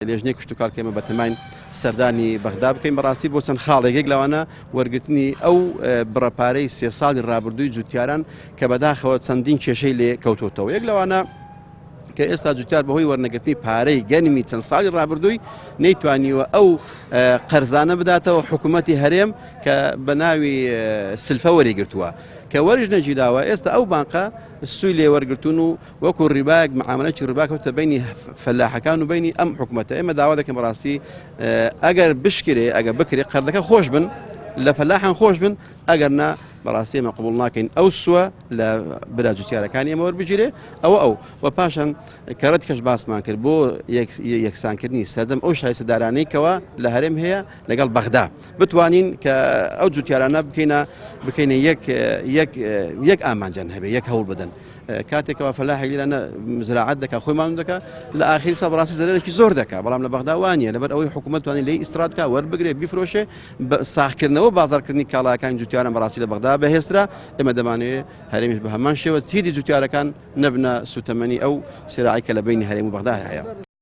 لێژنەی کشتتوکارکەمە بە تەماین سەردانی بەغدا بکەین بەڕاستی بۆ چەند خاڵێک لەوانە وەرگرتنی ئەو بڕەپارەی 3 ساڵی ڕابردووی جوتیاران کە بەداخەوە چەندین کێشەی لێ کەوتوتەوە یەک لەوانە کە ئێستا جوتیار بەهۆی وەرنەگرتنی پارەی گەنمی چەند ساڵی ڕابردووی نەیتوانیوە ئەو قەرزانە بداتەوە حکوومەتی هەرێم کە بە ناوی سلفە وەریگرتووە کە وەرج نەگیراوە ئێستا ئەو بانقە سوی لێ وەرگرتون و وەکو ڕیباک معاملەی ڕیباکەوتە بینی فەلاحەکان و بینی ئەم حکوومەتە ئێمە داوا دەکەم ڕاستی ئەگەر بشکرێ ئەگەر بکرێ قەردەکە خۆش بن لە فەلاحان خۆش بن ئەگەر نا بەڕاستی ئێمە قبوڵ ناکەین ئەو سووە لە برا جوتیارەکانی ئێمە وەربگیرێ ئەو و پاشان کەڕەتی کەش باسمان کرد بۆ یەکسانکردنی سەرجەم ئەو شایستەدارانەی کەوە لە هەرێم هەیە لەگەڵ بەغدا بتوانین کە ئەو جوتیارانە بکەینە یەک ئامانجان هەبێ یەک هەوڵ بدەن کاتێکەوە فەلاحی لێرانە زراعەت دەکات خۆیمان دەکات لە ئاخری سا بەڕاستی زەرێکی زۆر دەکات بەڵام لە بەغدا وانییە لەبەر ئەوەی حکوومەت توانێت لێی ئیسراتکە وەربگرێ بیفرۆشێ ساختکردنەوە بازارکردنی کاڵاکانی جوتیاران بەڕاستی لە بەغدا بەهێسترا ئێمە دەمانوێت هەرێمیش بە هەمان شێوە چیدی جوتیارەکان نەبنە سوتەمەنی ئەو سراعی کە لە بینی هەرێم و بەغدا هەیە.